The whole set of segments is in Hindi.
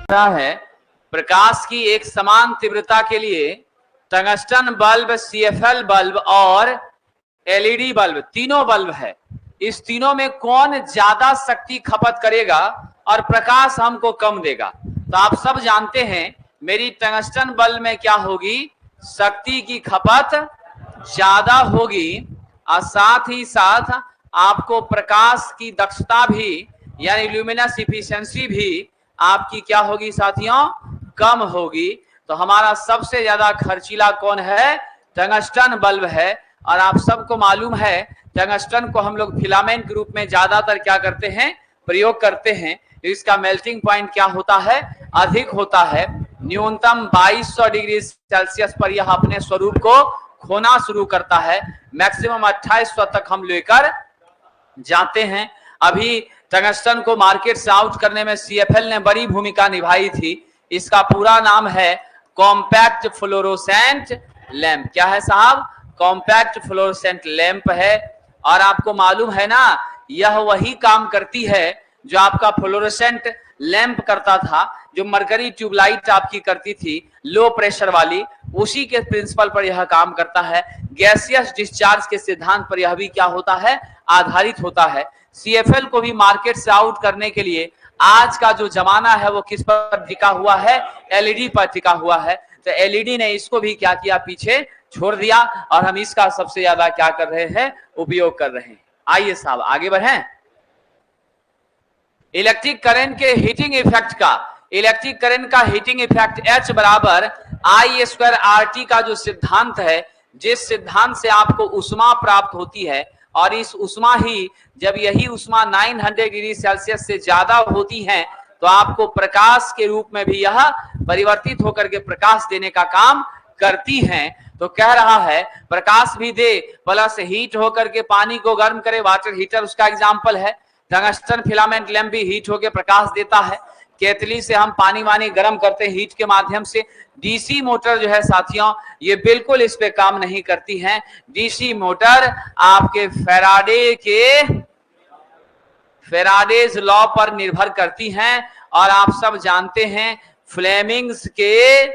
है प्रकाश की एक समान तीव्रता के लिए टंगस्टन बल्ब, CFL बल्ब और LED बल्ब, तीनों बल्ब है, इस तीनों में कौन ज्यादा शक्ति खपत करेगा और प्रकाश हमको कम देगा? तो आप सब जानते हैं मेरी टंगस्टन बल्ब में क्या होगी, शक्ति की खपत ज्यादा होगी और साथ ही साथ आपको प्रकाश की दक्षता भी यानी ल्यूमिनस इफिशिएंसी भी आपकी क्या होगी साथियों, कम होगी। तो हमारा सबसे ज्यादा खर्चीला कौन है, टंगस्टन बल्ब है। और आप सबको मालूम है टंगस्टन को हम लोग फिलामेंट के रूप में ज्यादातर क्या करते हैं, प्रयोग करते हैं। इसका मेल्टिंग पॉइंट क्या होता है, अधिक होता है। न्यूनतम 2200 डिग्री सेल्सियस पर यह अपने स्वरूप को खोना शुरू करता है, मैक्सिमम 2800 तक हम लेकर जाते हैं। अभी टंगस्टन को मार्केट से आउट करने में CFL ने बड़ी भूमिका निभाई थी। इसका पूरा नाम है कॉम्पैक्ट फ्लोरोसेंट लैंप। क्या है साहब, कॉम्पैक्ट फ्लोरोसेंट लैंप है। और आपको मालूम है ना, यह वही काम करती है जो आपका फ्लोरोसेंट लैंप करता था, जो मरकरी ट्यूबलाइट आपकी करती थी लो प्रेशर वाली, उसी के प्रिंसिपल पर यह काम करता है। गैसियस डिस्चार्ज के सिद्धांत पर यह भी क्या होता है, आधारित होता है। CFL को भी मार्केट से आउट करने के लिए आज का जो जमाना है वो किस पर टिका हुआ है, LED पर टिका हुआ है। तो LED ने इसको भी क्या किया, पीछे छोड़ दिया और हम इसका सबसे ज्यादा क्या कर रहे हैं, उपयोग कर रहे हैं। आइए साहब आगे बढ़ें। इलेक्ट्रिक करंट के हीटिंग इफेक्ट का, इलेक्ट्रिक करंट का हीटिंग इफेक्ट H बराबर I² RT का जो सिद्धांत है, जिस सिद्धांत से आपको उष्मा प्राप्त होती है और इस उष्मा ही जब यही उष्मा 900 डिग्री सेल्सियस से ज्यादा होती है तो आपको प्रकाश के रूप में भी यह परिवर्तित होकर के प्रकाश देने का काम करती हैं। तो कह रहा है प्रकाश भी दे प्लस हीट होकर के पानी को गर्म करे, वाटर हीटर उसका एग्जाम्पल है। टंगस्टन फिलामेंट लैंप भी हीट होकर प्रकाश देता है। केतली से हम पानी वानी गर्म करते हैं हीट के माध्यम से। DC मोटर जो है साथियों, ये बिल्कुल इस पे काम नहीं करती हैं। DC मोटर आपके फेराडेज लॉ पर निर्भर करती हैं। और आप सब जानते हैं फ्लेमिंग्स के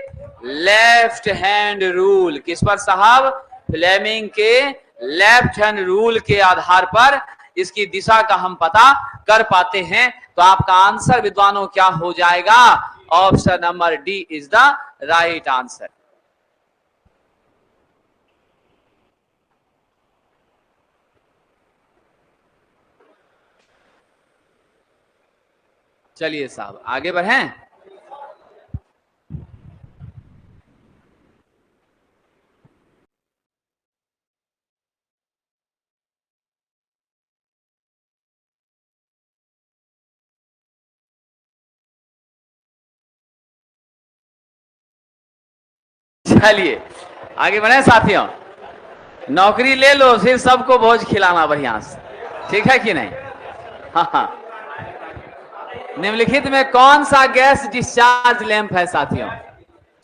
लेफ्ट हैंड रूल, किस पर साहब, फ्लेमिंग के लेफ्ट हैंड रूल के आधार पर इसकी दिशा का हम पता कर पाते हैं। तो आपका आंसर विद्वानों क्या हो जाएगा, option number D is the right answer. चलिए साहब आगे बढ़ें। चलिए आगे बढ़े साथियों। नौकरी ले लो फिर सबको भोज खिलाना बढ़िया से, ठीक है कि नहीं? हाँ। निम्नलिखित में कौन सा गैस डिस्चार्ज लैंप है साथियों?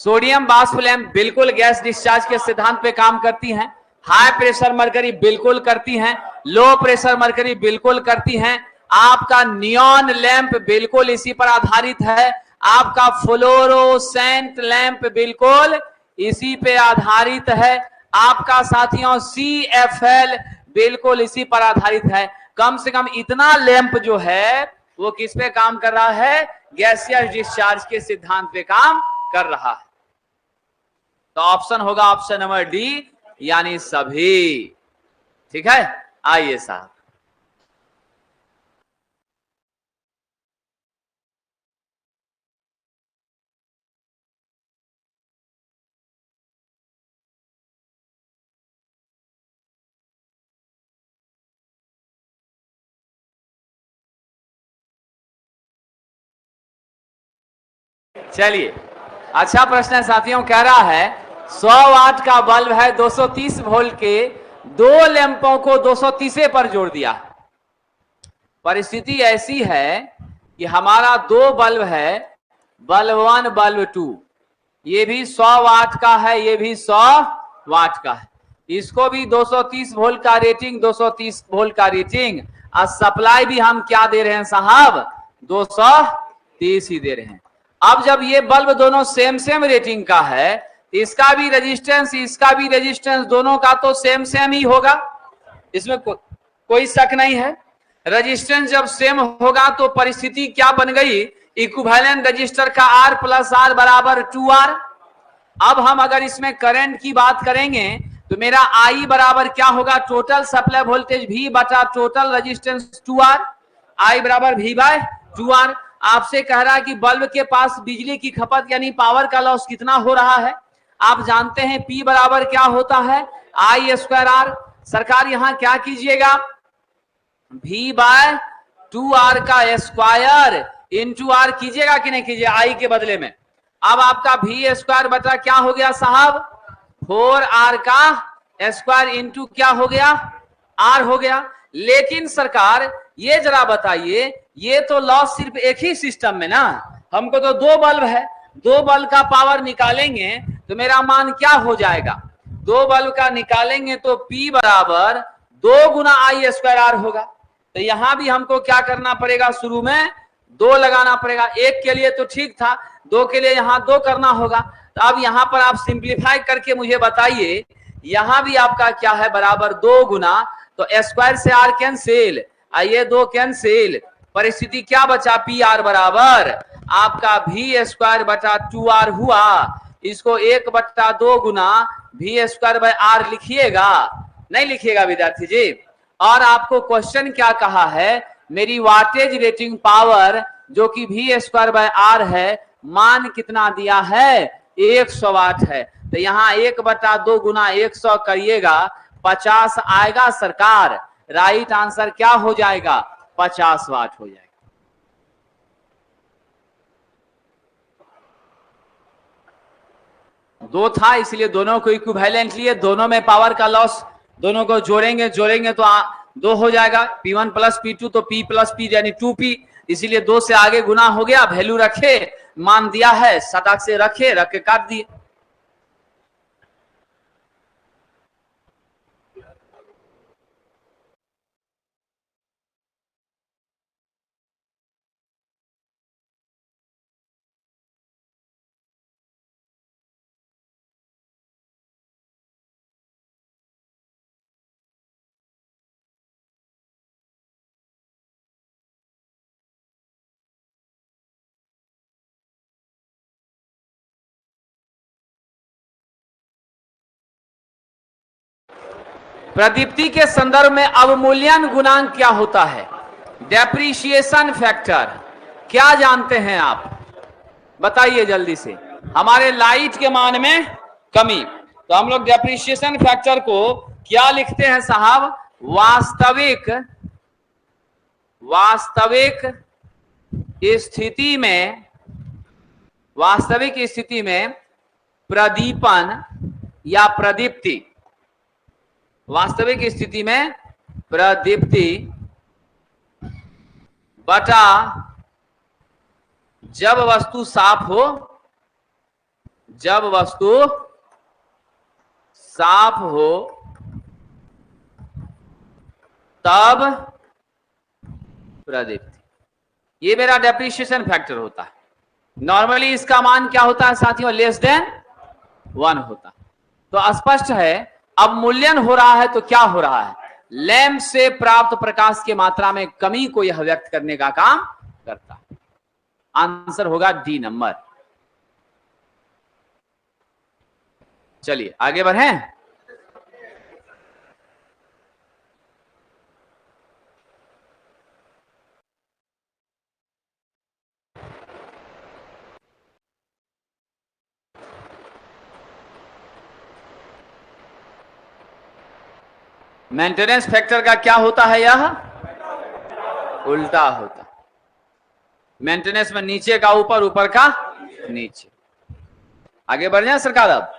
सोडियम वाष्प लैंप बिल्कुल गैस डिस्चार्ज के सिद्धांत पे काम करती हैं। हाई प्रेशर मरकरी बिल्कुल करती हैं। लो प्रेशर मरकरी बिल्कुल करती हैं। आपका नियॉन लैंप बिल्कुल इसी पर आधारित है। आपका फ्लोरोसेंट लैंप बिल्कुल इसी पे आधारित है। आपका साथियों CFL बिल्कुल इसी पर आधारित है। कम से कम इतना लैंप जो है वो किस पे काम कर रहा है, गैसियस डिस्चार्ज के सिद्धांत पे काम कर रहा है। तो ऑप्शन होगा ऑप्शन नंबर D यानी सभी, ठीक है। आइए साहब चलिए, अच्छा प्रश्न है साथियों। कह रहा है 100 वाट का बल्ब है, 230 वोल्ट के दो लैंपों को 230 पर जोड़ दिया। परिस्थिति ऐसी है कि हमारा दो बल्ब है, बल्ब 1 बल्ब 2, ये भी 100 वाट का है, ये भी 100 वाट का है। इसको भी 230 वोल्ट का रेटिंग, 230 वोल्ट का रेटिंग, और सप्लाई भी हम क्या दे रहे हैं साहब, 230 ही दे रहे हैं। अब जब ये बल्ब दोनों सेम सेम रेटिंग का है, इसका भी रेजिस्टेंस इसका भी रेजिस्टेंस दोनों का तो सेम सेम ही होगा, इसमें कोई शक नहीं है। रेजिस्टेंस जब सेम होगा तो परिस्थिति क्या बन गई, इक्विवेलेंट रजिस्टर का R प्लस R बराबर 2R। अब हम अगर इसमें करंट की बात करेंगे तो मेरा I बराबर क्या होगा, टोटल सप्लाई वोल्टेज V बटा टोटल रेजिस्टेंस 2R, I बराबर V बाय 2R। आपसे कह रहा है कि बल्ब के पास बिजली की खपत यानी पावर का लॉस कितना हो रहा है। आप जानते हैं P बराबर क्या होता है, I स्क्वायर R। सरकार यहां क्या कीजिएगा, V बाय 2R का स्क्वायर इंटू R कीजिएगा कि नहीं कीजिए I के बदले में। अब आपका V स्क्वायर बटा क्या हो गया साहब, 4R का स्क्वायर इंटू क्या हो गया, R हो गया। लेकिन सरकार ये जरा बताइए, ये तो लॉस सिर्फ एक ही सिस्टम में ना, हमको तो दो बल्ब है, दो बल्ब का पावर निकालेंगे तो मेरा मान क्या हो जाएगा, दो बल्ब का निकालेंगे तो P बराबर 2 गुना I स्क्वायर R होगा। तो यहां भी हमको क्या करना पड़ेगा, शुरू में 2 लगाना पड़ेगा। एक के लिए तो ठीक था, 2 के लिए यहां 2 करना होगा। तो अब यहां पर आप सिंप्लीफाई करके मुझे बताइए, यहां भी आपका क्या है, बराबर 2 गुना, तो स्क्वायर से R कैंसिल, आइए 2 कैंसिल, परिस्थिति क्या बचा, पी आर बराबर आपका V स्क्वायर बटा 2R हुआ। इसको 1 बटा 2 गुना V स्क्वायर बाय R लिखिएगा, नहीं लिखिएगा विद्यार्थी जी। और आपको क्वेश्चन क्या कहा है, मेरी वाटेज रेटिंग पावर जो कि V स्क्वायर बाय R है, मान कितना दिया है, 100 वाट है। तो यहाँ 1 बटा 2 गुना 100 करिएगा, 50 आएगा सरकार। राइट आंसर क्या हो जाएगा, 50 वाट हो जाएगा। दो था इसलिए दोनों को इक्विवेलेंट लिए, दोनों में पावर का लॉस, दोनों को जोड़ेंगे तो 2 हो जाएगा, P1 प्लस P2 तो P प्लस P यानी 2P, इसीलिए 2 से आगे गुना हो गया। वैल्यू रखे, मान दिया है, सटाक से रख के काट दिए। प्रदीप्ति के संदर्भ में अवमूल्यन गुणांक क्या होता है, डेप्रीशिएशन फैक्टर, क्या जानते हैं आप, बताइए जल्दी से। हमारे लाइट के मान में कमी, तो हम लोग डेप्रीशिएशन फैक्टर को क्या लिखते हैं साहब, वास्तविक स्थिति में प्रदीपन या प्रदीप्ति, वास्तविक स्थिति में प्रदीप्ति बटा जब वस्तु साफ हो, तब प्रदीप्ति, ये मेरा डेप्रीशिएशन फैक्टर होता है। नॉर्मली इसका मान क्या होता है साथियों, लेस देन 1 होता। तो स्पष्ट है अवमूल्यन हो रहा है तो क्या हो रहा है, लैंप से प्राप्त प्रकाश की मात्रा में कमी को यह व्यक्त करने का काम करता है। आंसर होगा डी नंबर। चलिए आगे बढ़ें। मेंटेनेंस फैक्टर का क्या होता है, यह उल्टा होता। मेंटेनेंस में नीचे का ऊपर, ऊपर का नीचे। आगे बढ़ जाए सरकार। अब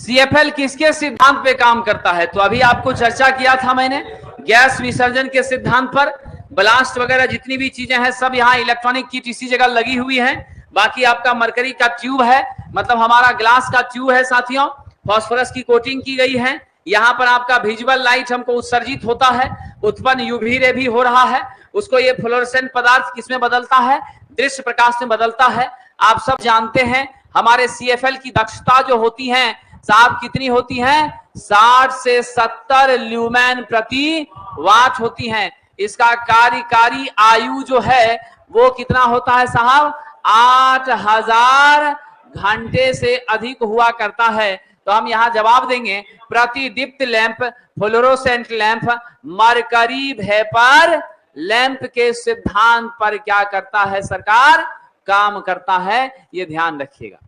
CFL किसके सिद्धांत पे काम करता है, तो अभी आपको चर्चा किया था मैंने गैस विसर्जन के सिद्धांत पर। ब्लास्ट वगैरह जितनी भी चीजें हैं सब यहाँ इलेक्ट्रॉनिक किट इसी जगह लगी हुई है। बाकी आपका मरकरी का ट्यूब है, मतलब हमारा ग्लास का ट्यूब है साथियों, फास्फोरस की कोटिंग की गई है। यहाँ पर आपका विजुअल लाइट हमको उत्सर्जित होता है, उत्पन्न यूवी रे भी हो रहा है, उसको ये फ्लोरोसेंट पदार्थ किसमें बदलता है? दृश्य प्रकाश में बदलता है। आप सब जानते हैं हमारे CFL की दक्षता जो होती है साहब कितनी होती है? 60 से 70 ल्यूमेन प्रति वाट होती है। इसका कार्यकारी आयु जो है वो कितना होता है साहब? 8000 घंटे से अधिक हुआ करता है। तो हम यहां जवाब देंगे प्रतिदीप्त lamp, fluorescent lamp mercury vapour lamp के सिद्धांत पर क्या करता है सरकार? काम करता है। ये ध्यान रखिएगा,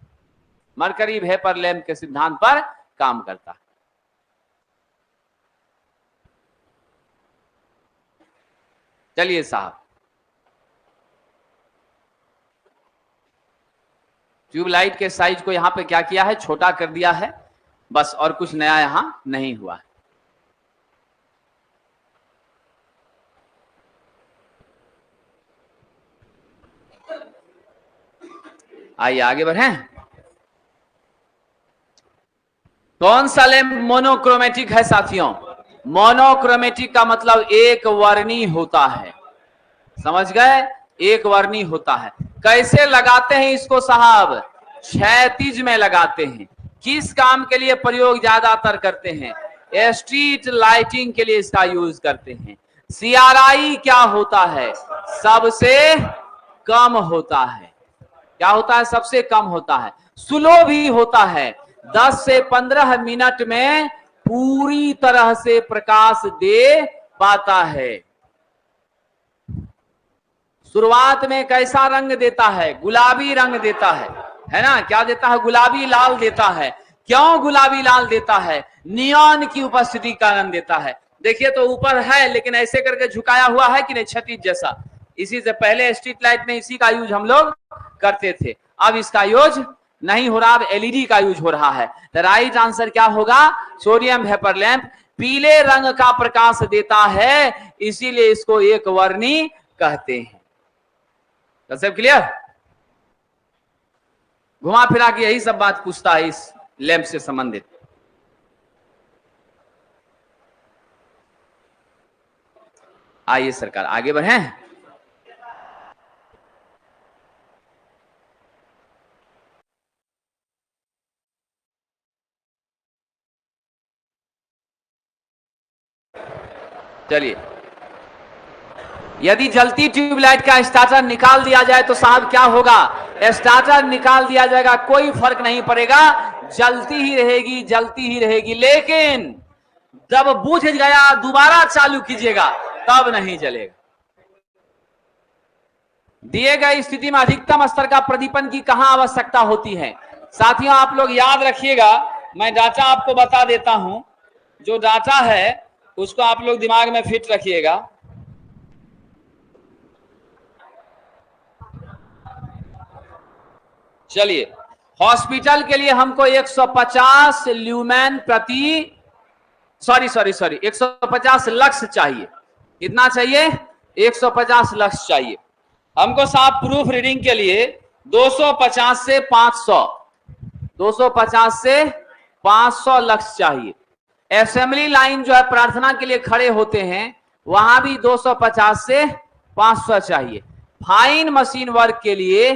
मरकरी वेपर लैंप के सिद्धांत पर काम करता है। चलिए साहब, ट्यूबलाइट के साइज को यहां पे क्या किया है? छोटा कर दिया है बस, और कुछ नया यहां नहीं हुआ है। आइए आगे बढ़ें। कौन सा लैंप मोनोक्रोमेटिक है साथियों? मोनोक्रोमेटिक का मतलब एक वर्णी होता है, समझ गए? एक वर्णी होता है। कैसे लगाते हैं इसको साहब? क्षैतिज में लगाते हैं। किस काम के लिए प्रयोग ज्यादातर करते हैं? स्ट्रीट लाइटिंग के लिए इसका यूज करते हैं। CRI क्या होता है? सबसे कम होता है। क्या होता है? सबसे कम होता है। स्लो भी होता है, 10 से 15 मिनट में पूरी तरह से प्रकाश दे पाता है। शुरुआत में कैसा रंग देता है? गुलाबी रंग देता है ना? क्या देता है? गुलाबी लाल देता है। क्यों गुलाबी लाल देता है? नियॉन की उपस्थिति कारण देता है। देखिए तो ऊपर है लेकिन ऐसे करके झुकाया हुआ है कि नहीं, क्षैतिज जैसा। इसी से पहले स्ट्रीट लाइट में इसी का यूज हम लोग करते थे, अब इसका यूज नहीं हो रहा, अब LED का यूज हो रहा है। तो राइट आंसर क्या होगा? सोडियम वेपर लैंप पीले रंग का प्रकाश देता है, इसीलिए इसको एक वर्णी कहते हैं। सब क्लियर? घुमा फिरा के यही सब बात पूछता है इस लैंप से संबंधित। आइए सरकार आगे बढ़ें। चलिए, यदि जलती ट्यूबलाइट का स्टार्टर निकाल दिया जाए तो साहब क्या होगा? स्टार्टर निकाल दिया जाएगा, कोई फर्क नहीं पड़ेगा, जलती ही रहेगी, जलती ही रहेगी। लेकिन जब बुझ गया दोबारा चालू कीजिएगा तब नहीं जलेगा। दिए गए स्थिति में अधिकतम स्तर का प्रदीपन की कहां आवश्यकता होती है? साथियों आप लोग याद रखिएगा, मैं डाटा आपको बता देता हूं। जो डाटा है उसको आप लोग दिमाग में फिट रखिएगा। चलिए, हॉस्पिटल के लिए हमको 150 ल्यूमेन प्रति 150 लक्स चाहिए। कितना चाहिए? 150 लक्स चाहिए हमको साहब। प्रूफ रीडिंग के लिए 250 से 500 250 से 500 लक्स चाहिए। असेंबली लाइन जो है प्रार्थना के लिए खड़े होते हैं वहां भी 250 से 500 चाहिए। फाइन मशीन वर्क के लिए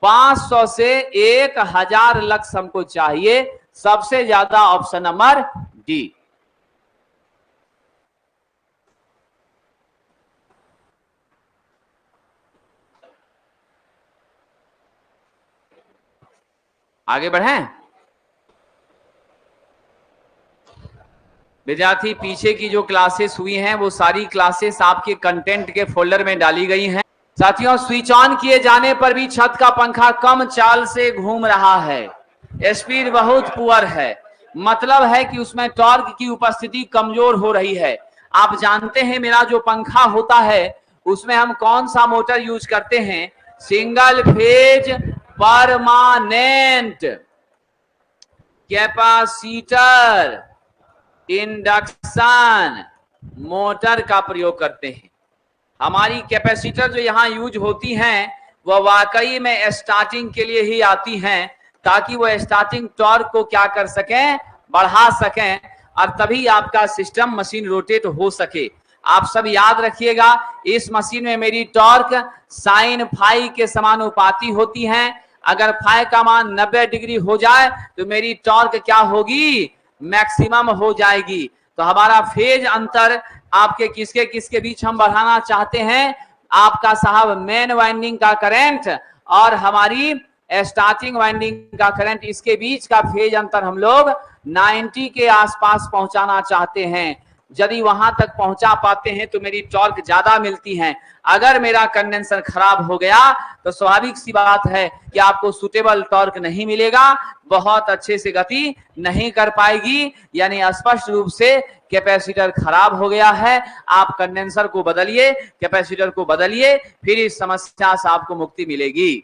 500 से 1000 लक्स हमको चाहिए। सबसे ज्यादा ऑप्शन नंबर डी। आगे बढ़ें। विद्यार्थी पीछे की जो क्लासेस हुई हैं वो सारी क्लासेस आपके कंटेंट के फोल्डर में डाली गई हैं। साथियों स्विच ऑन किए जाने पर भी छत का पंखा कम चाल से घूम रहा है, स्पीड बहुत पुअर है, मतलब है कि उसमें टॉर्क की उपस्थिति कमजोर हो रही है। आप जानते हैं मेरा जो पंखा होता है उसमें हम कौन सा मोटर यूज करते हैं? Single phase permanent capacitor induction motor का प्रयोग करते हैं। हमारी कैपेसिटर जो यहाँ यूज होती हैं वह वाकई में स्टार्टिंग के लिए ही आती हैं, ताकि वह स्टार्टिंग टॉर्क को क्या कर सकें? बढ़ा सकें, और तभी आपका सिस्टम मशीन रोटेट हो सके। आप सब याद रखिएगा, इस मशीन में मेरी टॉर्क साइन फाई के समानुपाती होती है। अगर फाई का मान 90 डिग्री हो जाए तो मेरी टॉर्क क्या होगी, मैक्सिमम हो जाएगी। तो हमारा फेज अंतर आपके किसके किसके बीच हम बढ़ाना चाहते हैं, आपका साहब मेन वाइंडिंग का करंट और हमारी स्टार्टिंग वाइंडिंग का करंट, इसके बीच का फेज अंतर हम लोग 90 के आसपास पहुंचाना चाहते हैं। यदि वहां तक पहुंचा पाते हैं तो मेरी टॉर्क ज्यादा मिलती है। अगर मेरा कंडेंसर खराब हो गया तो स्वाभाविक सी बात है कि आपको सुटेबल टॉर्क नहीं मिलेगा, बहुत अच्छे से गति नहीं कर पाएगी, यानी स्पष्ट रूप से कैपेसिटर खराब हो गया है। आप कंडेंसर को बदलिए, कैपेसिटर को बदलिए, फिर इस समस्या से आपको मुक्ति मिलेगी।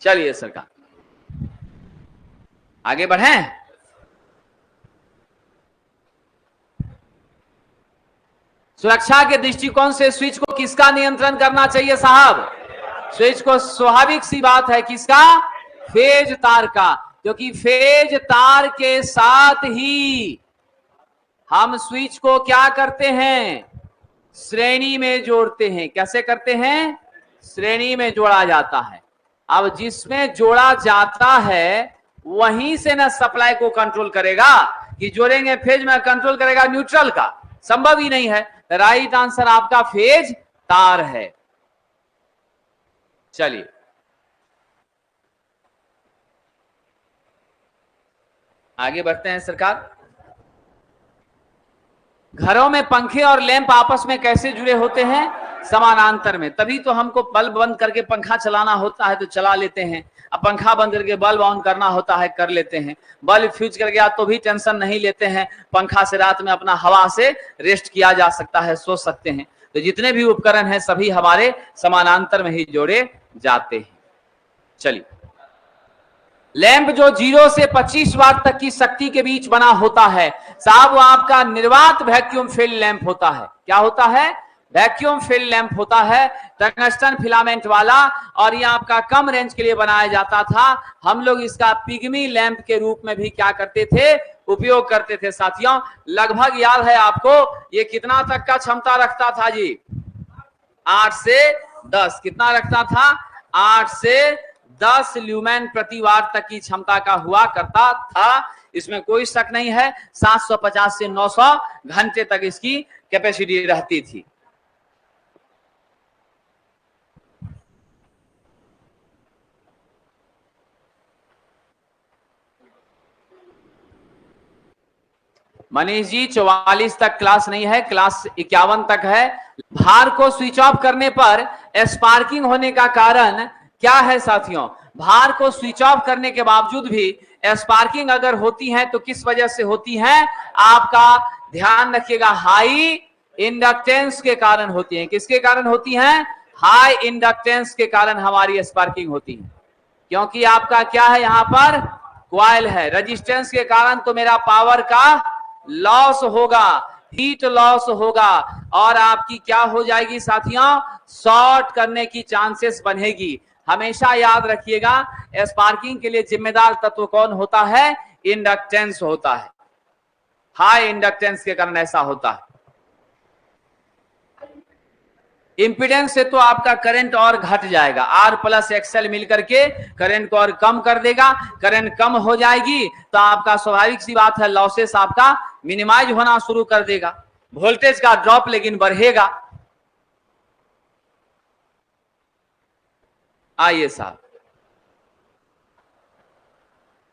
चलिए सरकार आगे बढ़ें। सुरक्षा के दृष्टिकोण से स्विच को किसका नियंत्रण करना चाहिए साहब, स्विच को स्वाभाविक सी बात है किसका, फेज तार का, क्योंकि फेज तार के साथ ही हम स्विच को क्या करते हैं, श्रेणी में जोड़ते हैं। कैसे करते हैं, श्रेणी में जोड़ा जाता है। अब जिसमें जोड़ा जाता है वहीं से ना सप्लाई को कंट्रोल करेगा, कि जोड़ेंगे फेज में कंट्रोल करेगा न्यूट्रल का, संभव ही नहीं है। राइट आंसर आपका फेज तार है। चलिए आगे बढ़ते हैं सरकार। घरों में पंखे और लैंप आपस में कैसे जुड़े होते हैं, समानांतर में। तभी तो हमको बल्ब बंद करके पंखा चलाना होता है तो चला लेते हैं, अब पंखा बंद करके बल्ब ऑन करना होता है कर लेते हैं। बल्ब फ्यूज कर गया तो भी टेंशन नहीं लेते हैं, पंखा से रात में अपना हवा से रेस्ट किया जा सकता है, सो सकते हैं। तो जितने भी उपकरण हैं सभी हमारे समानांतर में ही जोड़े जाते हैं। चलिए, लैंप जो 0 से 25 वाट तक की शक्ति के बीच बना होता है साहब, वो आपका निर्वात वैक्यूम फिल्ड लैंप होता है। क्या होता है, वैक्यूम फिल्ड लैंप होता है, टंगस्टन फिलामेंट वाला, और ये आपका कम रेंज के लिए बनाया जाता था। हम लोग इसका पिग्मी लैंप के रूप में भी क्या करते थे, उपयोग करते थे। साथियों लगभग याद है आपको, ये कितना तक का क्षमता रखता था जी, 8 से 10, कितना रखता था, 8 से 10 ल्यूमेन प्रति वाट तक की क्षमता का हुआ करता था, इसमें कोई शक नहीं है। 750 से 900 घंटे तक इसकी कैपेसिटी रहती थी। मनीष जी 44 तक क्लास नहीं है, क्लास 51 तक है। भार को स्विच ऑफ करने पर स्पार्किंग होने का कारण क्या है साथियों, भार को स्विच ऑफ करने के बावजूद भी स्पार्किंग अगर होती है तो किस वजह से होती है, आपका ध्यान रखिएगा, हाई इंडक्टेंस के कारण होती है। किसके कारण होती है, हाई इंडक्टेंस के कारण हमारी स्पार्किंग होती है। क्योंकि आपका क्या है, यहां पर कॉइल है, रेजिस्टेंस के कारण तो मेरा पावर का लॉस होगा, हीट लॉस होगा, और आपकी क्या हो जाएगी साथियों, शॉर्ट करने की चांसेस बनेगी। हमेशा याद रखिएगा, स्पार्किंग के लिए जिम्मेदार तत्व कौन होता है, इंडक्टेंस होता है। हाई इंडक्टेंस के कारण ऐसा होता है। इंपीडेंस से तो आपका करंट और घट जाएगा, R प्लस XL मिलकर के करंट को और कम कर देगा। करंट कम हो जाएगी तो आपका स्वाभाविक सी बात है, लॉसेस आपका मिनिमाइज होना शुरू कर देगा, वोल्टेज का ड्रॉप लेकिन बढ़ेगा। आइए साहब,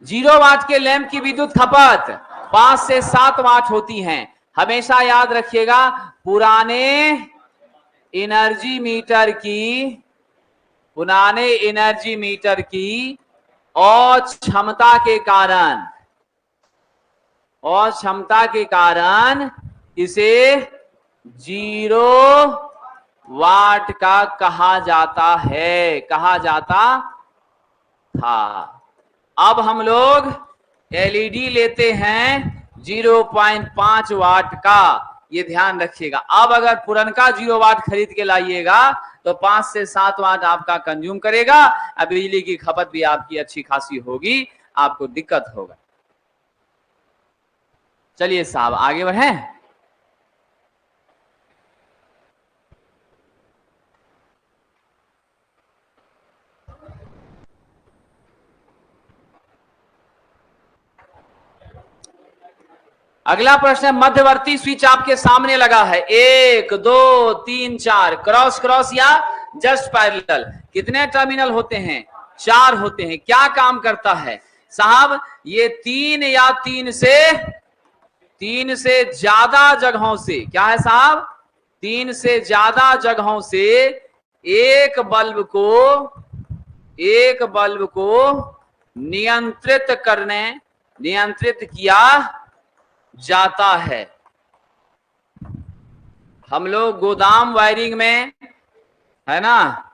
0 वाट के लैंप की विद्युत खपत 5 से 7 वाट होती है। हमेशा याद रखिएगा, पुराने एनर्जी मीटर की अक्षमता के कारण इसे 0 वाट का कहा जाता है, कहा जाता था। अब हम लोग एलईडी लेते हैं 0.5 वाट का, ये ध्यान रखिएगा। अब अगर पुरनका 0 वाट खरीद के लाइएगा तो 5 से 7 वाट आपका कंज्यूम करेगा, अब बिजली की खपत भी आपकी अच्छी खासी होगी, आपको दिक्कत होगा। चलिए साहब आगे बढ़ें। अगला प्रश्न है, मध्यवर्ती स्विच आपके सामने लगा है, 1 2 3 4, क्रॉस क्रॉस या जस्ट पैरेलल, कितने टर्मिनल होते हैं? 4 होते हैं। क्या काम करता है साहब? ये 3 या 3 से ज्यादा जगहों से, क्या है साहब? 3 से ज्यादा जगहों से एक बल्ब को नियंत्रित किया जाता है। हम लोग गोदाम वायरिंग में, है ना,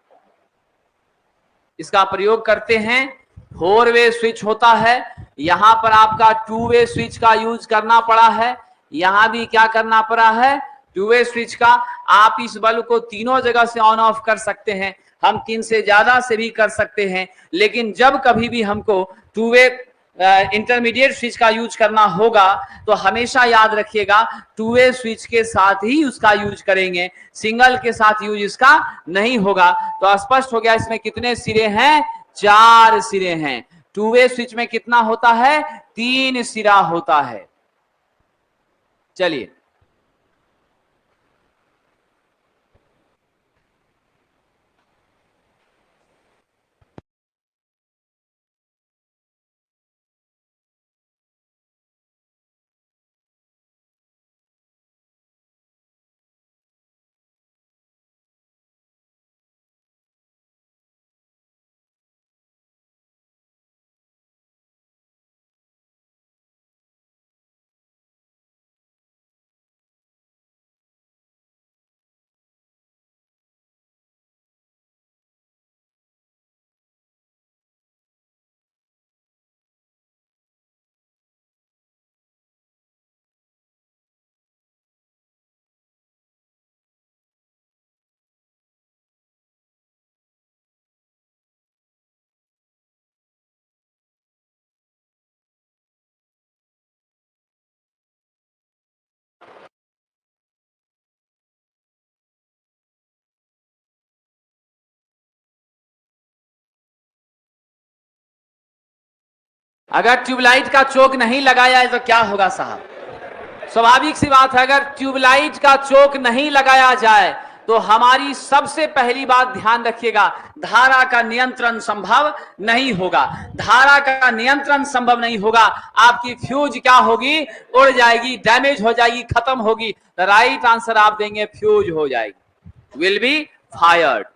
इसका प्रयोग करते हैं। 4 वे स्विच होता है, यहां पर आपका 2 वे स्विच का यूज करना पड़ा है, यहां भी क्या करना पड़ा है? 2 वे स्विच का। आप इस बल्ब को तीनों जगह से ऑन ऑफ कर सकते हैं, हम 3 से ज्यादा से भी कर सकते हैं, लेकिन जब कभी भी हमको 2 वे इंटरमीडिएट स्विच का यूज करना होगा तो हमेशा याद रखिएगा 2 वे स्विच के साथ ही उसका यूज करेंगे, सिंगल के साथ यूज इसका नहीं होगा। तो स्पष्ट हो गया, इसमें कितने सिरे हैं? 4 सिरे हैं। 2 वे स्विच में कितना होता है? 3 सिरा होता है। चलिए अगर ट्यूबलाइट का चोक नहीं लगाया है तो क्या होगा साहब? स्वाभाविक सी बात है, अगर ट्यूबलाइट का चोक नहीं लगाया जाए तो हमारी सबसे पहली बात ध्यान रखिएगा, धारा का नियंत्रण संभव नहीं होगा। धारा का नियंत्रण संभव नहीं होगा, आपकी फ्यूज क्या होगी? उड़ जाएगी, डैमेज हो जाएगी, खत्म होगी। राइट आंसर आप देंगे फ्यूज हो जाएगी, will be fired.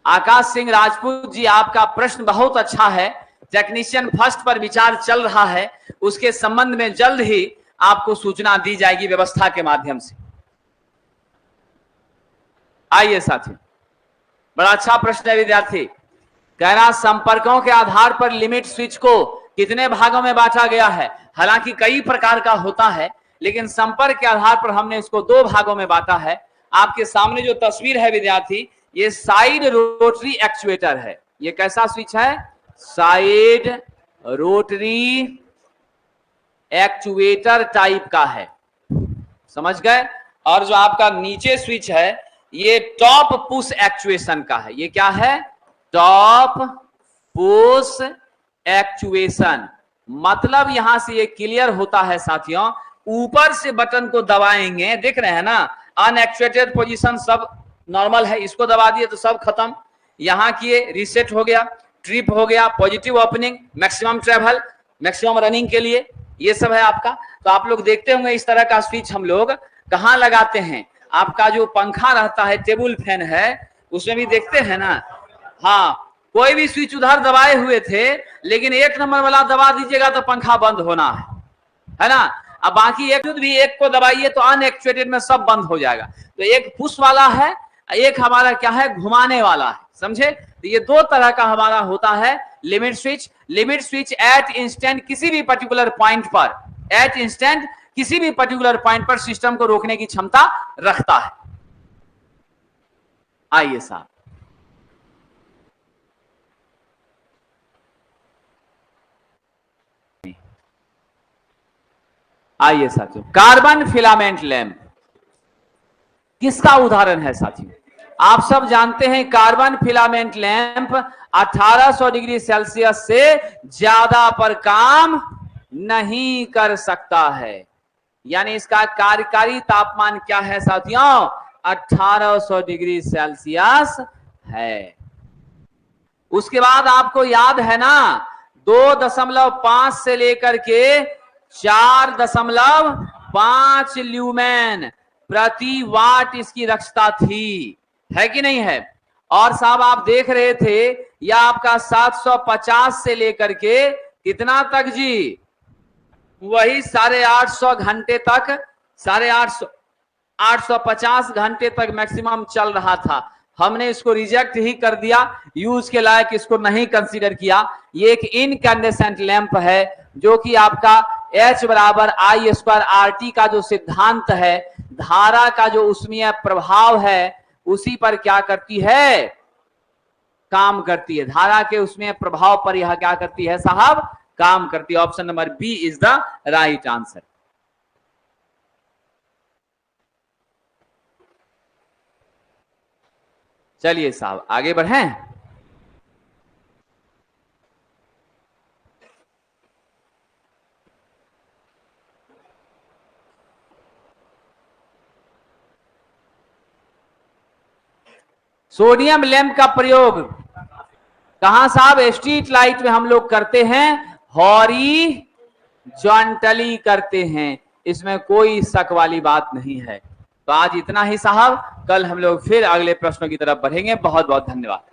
Akash Singh Rajput ji, आपका प्रश्न बहुत अच्छा है। टेक्नीशियन फर्स्ट पर विचार चल रहा है, उसके संबंध में जल्द ही आपको सूचना दी जाएगी व्यवस्था के माध्यम से। आइए साथी, बड़ा अच्छा प्रश्न है विद्यार्थी। कह रहा संपर्कों के आधार पर लिमिट स्विच को कितने भागों में बांटा गया है? हालांकि कई प्रकार का होता है, लेकिन संपर्क के आधार पर हमने इसको 2 भागों में बांटा है। आपके सामने जो तस्वीर है विद्यार्थी, ये साइड रोटरी एक्चुएटर है। ये कैसा स्विच है? साइड रोटरी एक्चुएटर टाइप का है, समझ गए? और जो आपका नीचे स्विच है, ये टॉप पुश एक्चुएशन का है। ये क्या है? Top push actuation. मतलब यहां से ये क्लियर होता है साथियों, ऊपर से बटन को दबाएंगे, देख रहे हैं ना, अनएक्चुएटेड पोजीशन सब नॉर्मल है, इसको दबा दिए तो सब खत्म। यहां किए रिसेट हो गया, ट्रिप हो गया, positive opening, maximum travel, maximum running के लिए, ये सब है आपका। तो आप लोग देखते होंगे इस तरह का स्विच हम लोग कहां लगाते हैं? आपका जो पंखा रहता है, टेबल फैन है, उसमें भी देखते हैं ना। हाँ, कोई भी स्विच उधर दबाए हुए थे, लेकिन 1 नंबर वाला दबा दीजिएगा तो पंखा बंद होना है ना। अब बाकी एक भी एक को दबाइए तो अनएक्चुएटेड में सब बंद हो जाएगा। तो एक पुश वाला है, एक हमारा क्या है? घुमाने वाला है, समझे? तो ये 2 तरह का हमारा होता है limit switch. Limit switch at instant किसी भी पर्टिकुलर पॉइंट पर, एट इंस्टेंट किसी भी पर्टिकुलर पॉइंट पर सिस्टम को रोकने की क्षमता रखता है। आइए साहब, आइए साथियों, कार्बन फिलामेंट लैंप किसका उदाहरण है साथियों? आप सब जानते हैं carbon filament lamp 1800 degree Celsius से ज्यादा पर काम नहीं कर सकता है। यानी इसका कार्यकारी तापमान क्या है साथियों? 1800 डिग्री सेल्सियस है। उसके बाद आपको याद है ना, 2.5 से लेकर के 4.5 ल्यूमेन प्रति वाट इसकी दक्षता थी, है कि नहीं है? और साहब आप देख रहे थे यह आपका 750 से लेकर के कितना तक जी? वही 850 घंटे तक, 850 घंटे तक मैक्सिमम चल रहा था। हमने इसको रिजेक्ट ही कर दिया, यूज के लायक इसको नहीं कंसीडर किया। ये एक इनकैंडेसेंट लैंप है जो कि आपका H बराबर I स्क्वायर RT का जो सिद्धांत है, धारा का जो ऊष्मीय प्रभाव है उसी पर क्या करती है? काम करती है। धारा के ऊष्मीय प्रभाव पर यह क्या करती है साहब? काम करती है। Option number B is the right answer. चलिए साहब आगे बढ़ें। सोडियम लैंप का प्रयोग कहां साहब? स्ट्रीट लाइट में हम लोग करते हैं, हॉरिजॉन्टली करते हैं, इसमें कोई शक वाली बात नहीं है। तो आज इतना ही साहब, कल हम लोग फिर अगले प्रश्नों की तरफ बढ़ेंगे। बहुत बहुत धन्यवाद।